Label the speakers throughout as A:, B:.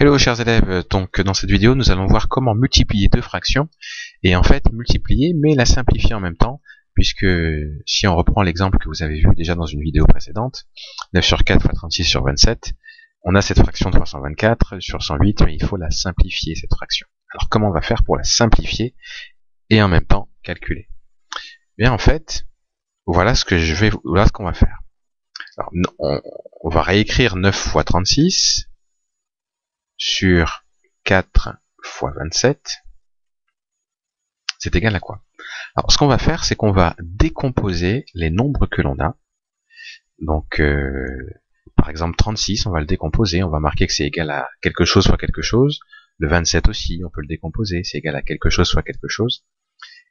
A: Hello chers élèves, donc dans cette vidéo nous allons voir comment multiplier deux fractions et en fait multiplier mais la simplifier en même temps, puisque si on reprend l'exemple que vous avez vu déjà dans une vidéo précédente, 9 sur 4 fois 36 sur 27, on a cette fraction 324 sur 108, mais il faut la simplifier cette fraction. Alors comment on va faire pour la simplifier et en même temps calculer? Bien en fait, voilà ce qu'on va faire. Alors on va réécrire 9 fois 36 sur 4 fois 27, c'est égal à quoi? Alors ce qu'on va faire, c'est qu'on va décomposer les nombres que l'on a. Donc par exemple 36, on va le décomposer, on va marquer que c'est égal à quelque chose fois quelque chose. Le 27 aussi, on peut le décomposer, c'est égal à quelque chose soit quelque chose.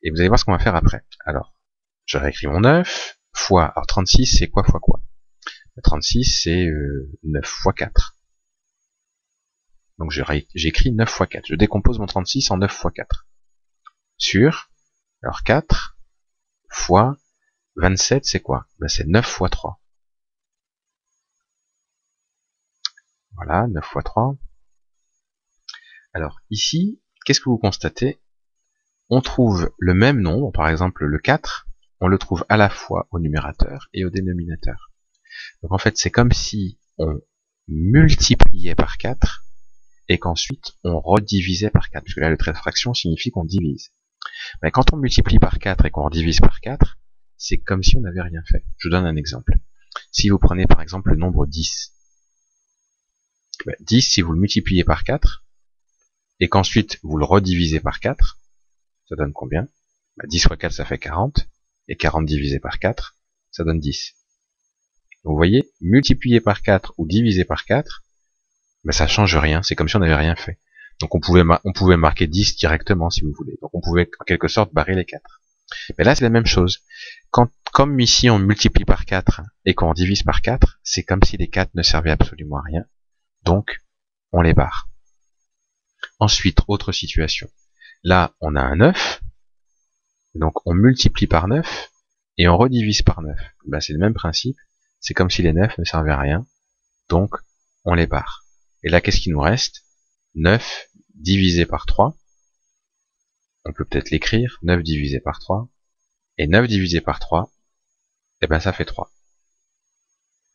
A: Et vous allez voir ce qu'on va faire après. Alors, je réécris mon 9 fois, alors 36 c'est quoi fois quoi? 36 c'est 9 fois 4. Donc j'écris 9 fois 4. Je décompose mon 36 en 9 fois 4. Sur, alors 4 fois 27, c'est quoi? Ben c'est 9 fois 3. Voilà, 9 fois 3. Alors ici, qu'est-ce que vous constatez? On trouve le même nombre, par exemple le 4, on le trouve à la fois au numérateur et au dénominateur. Donc en fait, c'est comme si on multipliait par 4, et qu'ensuite on redivisait par 4, puisque là le trait de fraction signifie qu'on divise. Mais quand on multiplie par 4 et qu'on redivise par 4, c'est comme si on n'avait rien fait. Je vous donne un exemple. Si vous prenez par exemple le nombre 10, 10 si vous le multipliez par 4, et qu'ensuite vous le redivisez par 4, ça donne combien? 10 fois 4 ça fait 40, et 40 divisé par 4, ça donne 10. Donc vous voyez, multiplier par 4 ou diviser par 4, ben ça change rien, c'est comme si on n'avait rien fait. Donc on pouvait marquer 10 directement si vous voulez. Donc on pouvait en quelque sorte barrer les 4. Mais là c'est la même chose. Comme ici on multiplie par 4 et qu'on divise par 4, c'est comme si les 4 ne servaient absolument à rien. Donc on les barre. Ensuite, autre situation. Là on a un 9. Donc on multiplie par 9 et on redivise par 9. Ben, c'est le même principe. C'est comme si les 9 ne servaient à rien. Donc on les barre. Et là, qu'est-ce qu'il nous reste? 9 divisé par 3. On peut peut-être l'écrire. 9 divisé par 3. Et 9 divisé par 3, eh ben ça fait 3.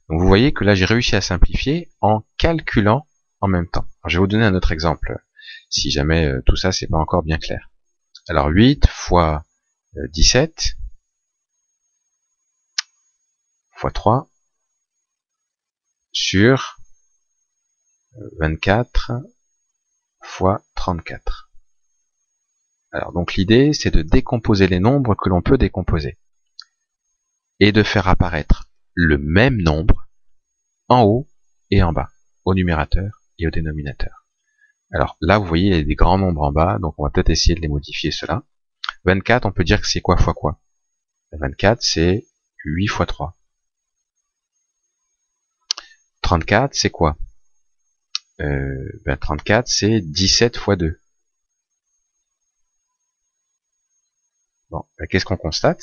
A: Donc vous voyez que là, j'ai réussi à simplifier en calculant en même temps. Alors, je vais vous donner un autre exemple, si jamais tout ça, c'est pas encore bien clair. Alors 8 fois 17 fois 3 sur 24 fois 34. Alors donc l'idée c'est de décomposer les nombres que l'on peut décomposer et de faire apparaître le même nombre en haut et en bas, au numérateur et au dénominateur. Alors là vous voyez il y a des grands nombres en bas, donc on va peut-être essayer de les modifier cela. 24 on peut dire que c'est quoi fois quoi? 24 c'est 8 fois 3. 34 c'est quoi? 34 c'est 17 fois 2. Bon, qu'est-ce qu'on constate?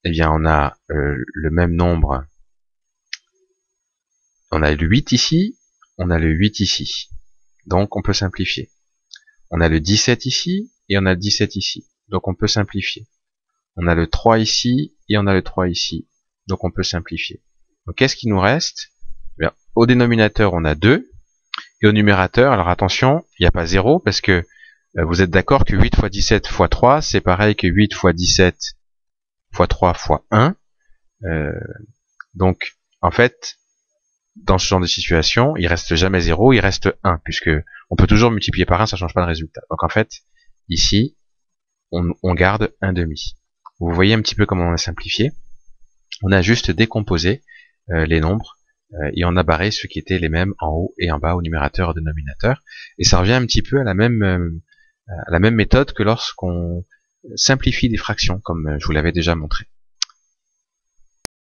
A: Eh bien on a le même nombre, on a le 8 ici, on a le 8 ici, donc on peut simplifier. On a le 17 ici et on a le 17 ici, donc on peut simplifier. On a le 3 ici et on a le 3 ici, donc on peut simplifier. Donc qu'est-ce qui nous reste? Eh bien, au dénominateur on a 2, et au numérateur, alors attention, il n'y a pas 0, parce que vous êtes d'accord que 8 fois 17 fois 3, c'est pareil que 8 fois 17 fois 3 fois 1. Donc, en fait, dans ce genre de situation, il reste jamais 0, il reste 1, puisque on peut toujours multiplier par 1, ça change pas le résultat. Donc en fait, ici, on garde 1/2. Vous voyez un petit peu comment on a simplifié. On a juste décomposé les nombres, et on a barré ceux qui étaient les mêmes en haut et en bas au numérateur et au dénominateur. Et ça revient un petit peu à la même méthode que lorsqu'on simplifie des fractions, comme je vous l'avais déjà montré.